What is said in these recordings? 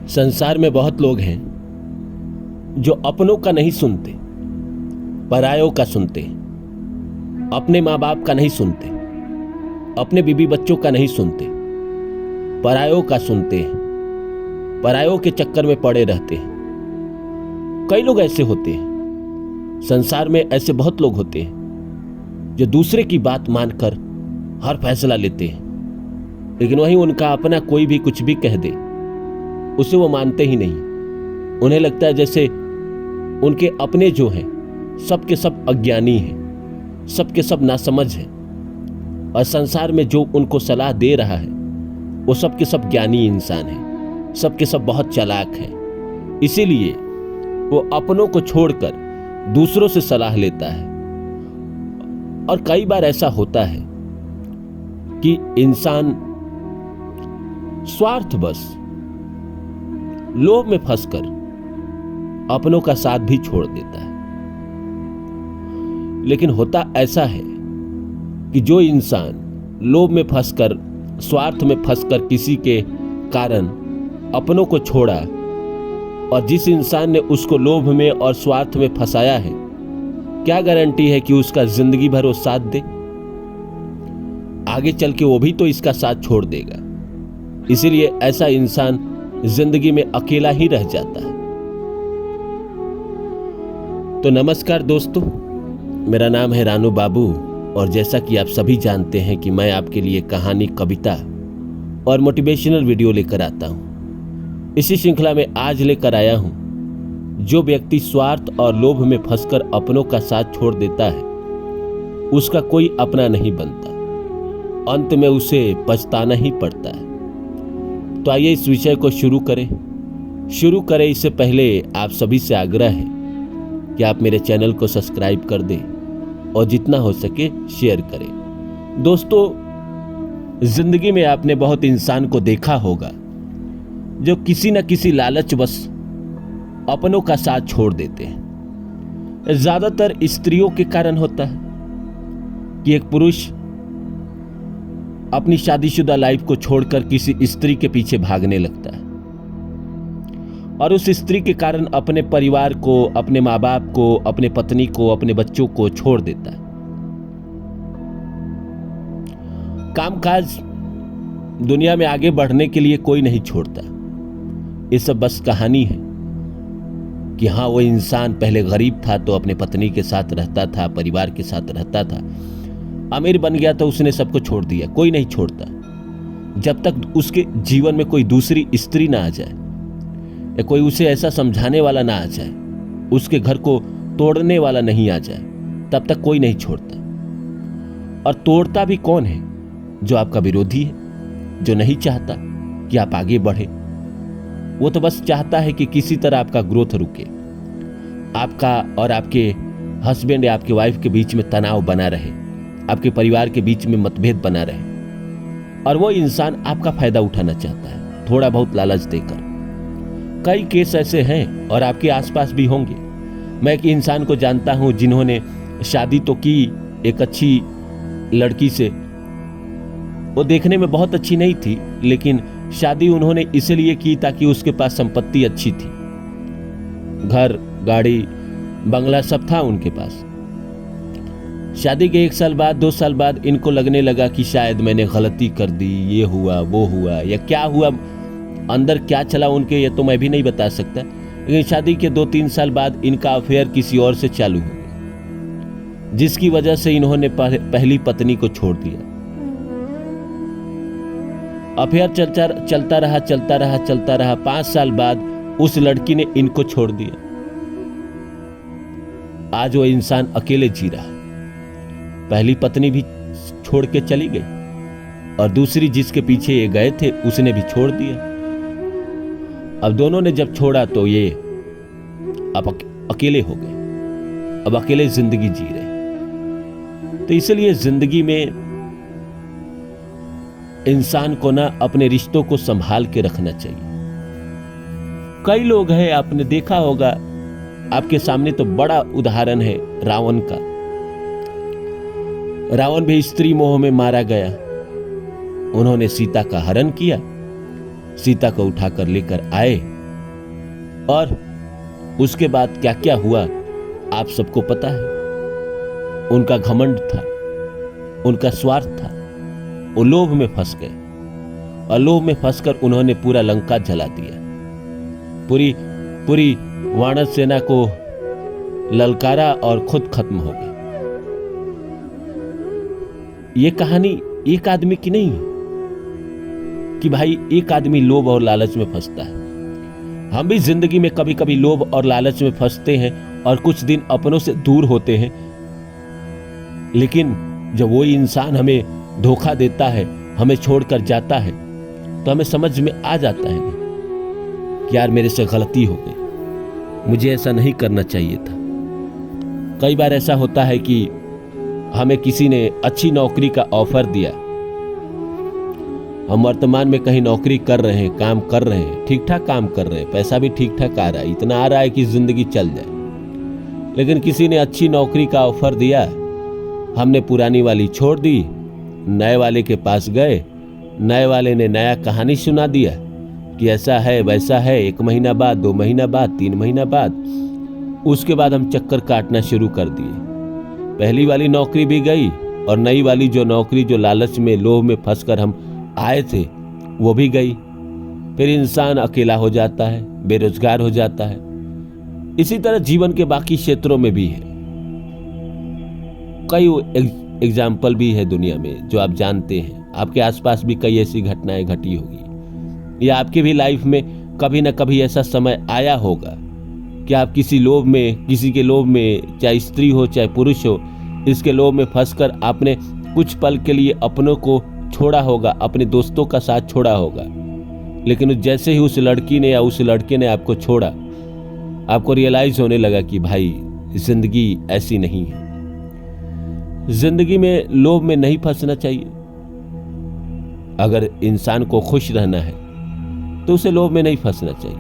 संसार में बहुत लोग हैं जो अपनों का नहीं सुनते, परायों का सुनते हैं। अपने माँ बाप का नहीं सुनते, अपने बीवी बच्चों का नहीं सुनते, परायों का सुनते हैं। परायों के चक्कर में पड़े रहते हैं। कई लोग ऐसे होते हैं, संसार में ऐसे बहुत लोग होते हैं जो दूसरे की बात मानकर हर फैसला लेते हैं, लेकिन वहीं उनका अपना कोई भी कुछ भी कह दे उसे वो मानते ही नहीं। उन्हें लगता है जैसे उनके अपने जो हैं सब के सब अज्ञानी हैं, सब के सब नासमझ हैं, और संसार में जो उनको सलाह दे रहा है वो सब के सब ज्ञानी इंसान हैं, सब के सब बहुत चालाक हैं। इसीलिए वो अपनों को छोड़कर दूसरों से सलाह लेता है। और कई बार ऐसा होता है कि इंसान स्वार्थवश लोभ में फंसकर अपनों का साथ भी छोड़ देता है। लेकिन होता ऐसा है कि जो इंसान लोभ में फंसकर, स्वार्थ में फंसकर किसी के कारण अपनों को छोड़ा, और जिस इंसान ने उसको लोभ में और स्वार्थ में फंसाया है, क्या गारंटी है कि उसका जिंदगी भर वो साथ दे? आगे चल के वो भी तो इसका साथ छोड़ देगा। इसीलिए ऐसा इंसान जिंदगी में अकेला ही रह जाता है। तो नमस्कार दोस्तों, मेरा नाम है रानू बाबू, और जैसा कि आप सभी जानते हैं कि मैं आपके लिए कहानी, कविता और मोटिवेशनल वीडियो लेकर आता हूं। इसी श्रृंखला में आज लेकर आया हूं, जो व्यक्ति स्वार्थ और लोभ में फंसकर अपनों का साथ छोड़ देता है उसका कोई अपना नहीं बनता, अंत में उसे पछताना ही पड़ता है। तो आइए इस विषय को शुरू करें। इससे पहले आप सभी से आग्रह है कि आप मेरे चैनल को सब्सक्राइब कर दें और जितना हो सके शेयर करें। दोस्तों, जिंदगी में आपने बहुत इंसान को देखा होगा जो किसी न किसी लालचवश अपनों का साथ छोड़ देते हैं। ज्यादातर स्त्रियों के कारण होता है कि एक पुरुष अपनी शादीशुदा लाइफ को छोड़कर किसी स्त्री के पीछे भागने लगता है, और उस स्त्री के कारण अपने परिवार को, अपने माँ बाप को, अपने पत्नी को, अपने बच्चों को छोड़ देता है। कामकाज दुनिया में आगे बढ़ने के लिए कोई नहीं छोड़ता। ये सब बस कहानी है कि हाँ, वो इंसान पहले गरीब था तो अपने पत्नी के साथ रहता था, परिवार के साथ रहता था। अमीर बन गया तो उसने सबको छोड़ दिया। कोई नहीं छोड़ता जब तक उसके जीवन में कोई दूसरी स्त्री ना आ जाए, या कोई उसे ऐसा समझाने वाला ना आ जाए, उसके घर को तोड़ने वाला नहीं आ जाए, तब तक कोई नहीं छोड़ता। और तोड़ता भी कौन है? जो आपका विरोधी है, जो नहीं चाहता कि आप आगे बढ़े। वो तो बस चाहता है कि किसी तरह आपका ग्रोथ रुके, आपका और आपके हस्बैंड या आपके वाइफ के बीच में तनाव बना रहे, आपके परिवार के बीच में मतभेद बना रहे, और वो इंसान आपका फायदा उठाना चाहता है, थोड़ा बहुत लालच देकर। कई केस ऐसे हैं और आपके आसपास भी होंगे। मैं एक इंसान को जानता हूं जिन्होंने शादी तो की एक अच्छी लड़की से। वो देखने में बहुत अच्छी नहीं थी, लेकिन शादी उन्होंने इसलिए की ताकि उसके पास संपत्ति अच्छी थी, घर, गाड़ी, बंगला सब था उनके पास। शादी के 1 साल बाद, 2 साल बाद इनको लगने लगा कि शायद मैंने गलती कर दी, ये हुआ, वो हुआ, या क्या हुआ, अंदर क्या चला उनके, ये तो मैं भी नहीं बता सकता। लेकिन शादी के 2-3 साल बाद इनका अफेयर किसी और से चालू हो गया, जिसकी वजह से इन्होंने पहली पत्नी को छोड़ दिया। अफेयर चलता रहा। 5 साल बाद उस लड़की ने इनको छोड़ दिया। आज वो इंसान अकेले जी रहा है। पहली पत्नी भी छोड़ के चली गई, और दूसरी जिसके पीछे ये गए थे उसने भी छोड़ दिया। अब दोनों ने जब छोड़ा तो ये अब अकेले हो गए, अब अकेले जिंदगी जी रहे। तो इसलिए जिंदगी में इंसान को ना अपने रिश्तों को संभाल के रखना चाहिए। कई लोग हैं, आपने देखा होगा, आपके सामने तो बड़ा उदाहरण है रावण का। रावण भी स्त्री मोह में मारा गया। उन्होंने सीता का हरण किया, सीता को उठाकर लेकर आए और उसके बाद क्या क्या हुआ आप सबको पता है। उनका घमंड था, उनका स्वार्थ था, वो लोभ में फंस गए और लोभ में फंसकर उन्होंने पूरा लंका जला दिया, पूरी वानर सेना को ललकारा और खुद खत्म हो गए। ये कहानी एक आदमी की नहीं है कि भाई एक आदमी लोभ और लालच में फंसता है। हम भी जिंदगी में कभी कभी लोभ और लालच में फंसते हैं और कुछ दिन अपनों से दूर होते हैं, लेकिन जब वो इंसान हमें धोखा देता है, हमें छोड़कर जाता है, तो हमें समझ में आ जाता है कि यार मेरे से गलती हो गई, मुझे ऐसा नहीं करना चाहिए था। कई बार ऐसा होता है कि हमें किसी ने अच्छी नौकरी का ऑफर दिया, हम वर्तमान में कहीं नौकरी कर रहे हैं, काम कर रहे हैं, ठीक ठाक काम कर रहे हैं, पैसा भी ठीक ठाक आ रहा है, इतना आ रहा है कि जिंदगी चल जाए, लेकिन किसी ने अच्छी नौकरी का ऑफर दिया, हमने पुरानी वाली छोड़ दी, नए वाले के पास गए, नए वाले ने नया कहानी सुना दिया कि ऐसा है वैसा है, 1 महीना बाद, 2 महीना बाद, 3 महीना बाद, उसके बाद हम चक्कर काटना शुरू कर दिए। पहली वाली नौकरी भी गई और नई वाली जो नौकरी जो लालच में लोभ में फंसकर हम आए थे वो भी गई। फिर इंसान अकेला हो जाता है, बेरोजगार हो जाता है। इसी तरह जीवन के बाकी क्षेत्रों में भी है। कई एग्जाम्पल भी है दुनिया में जो आप जानते हैं, आपके आसपास भी कई ऐसी घटनाएं घटी होगी, या आपके भी लाइफ में कभी ना कभी ऐसा समय आया होगा कि आप किसी लोभ में, किसी के लोभ में, चाहे स्त्री हो चाहे पुरुष हो, इसके लोभ में फंसकर आपने कुछ पल के लिए अपनों को छोड़ा होगा, अपने दोस्तों का साथ छोड़ा होगा, लेकिन जैसे ही उस लड़की ने या उस लड़के ने आपको छोड़ा, आपको रियलाइज होने लगा कि भाई जिंदगी ऐसी नहीं है। जिंदगी में लोभ में नहीं फंसना चाहिए। अगर इंसान को खुश रहना है तो उसे लोभ में नहीं फंसना चाहिए,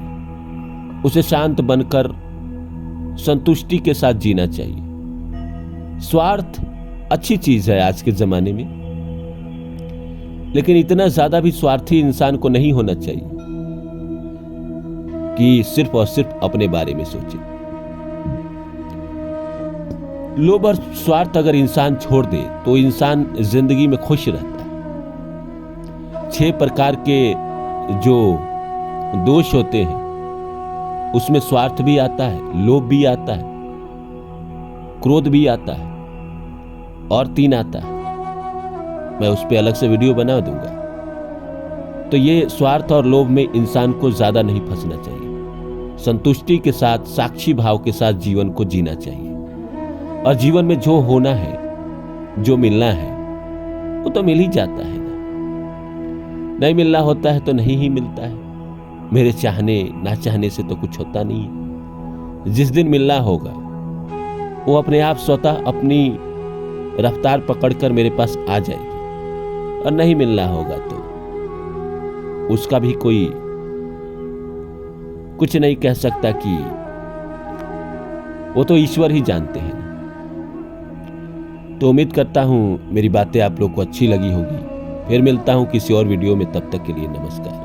उसे शांत बनकर संतुष्टि के साथ जीना चाहिए। स्वार्थ अच्छी चीज है आज के जमाने में, लेकिन इतना ज्यादा भी स्वार्थी इंसान को नहीं होना चाहिए कि सिर्फ और सिर्फ अपने बारे में सोचे। लोभ और स्वार्थ अगर इंसान छोड़ दे तो इंसान जिंदगी में खुश रहता है। 6 प्रकार के जो दोष होते हैं उसमें स्वार्थ भी आता है, लोभ भी आता है, क्रोध भी आता है और 3 आता है, मैं उस पर अलग से वीडियो बना दूंगा। तो ये स्वार्थ और लोभ में इंसान को ज्यादा नहीं फंसना चाहिए। संतुष्टि के साथ, साक्षी भाव के साथ जीवन को जीना चाहिए। और जीवन में जो होना है, जो मिलना है, वो तो मिल ही जाता है ना। नहीं मिलना होता है तो नहीं ही मिलता है। मेरे चाहने ना चाहने से तो कुछ होता नहीं है। जिस दिन मिलना होगा वो अपने आप स्वतः अपनी रफ्तार पकड़कर मेरे पास आ जाएगी, और नहीं मिलना होगा तो उसका भी कोई कुछ नहीं कह सकता, कि वो तो ईश्वर ही जानते हैं। तो उम्मीद करता हूं मेरी बातें आप लोग को अच्छी लगी होगी। फिर मिलता हूं किसी और वीडियो में, तब तक के लिए नमस्कार।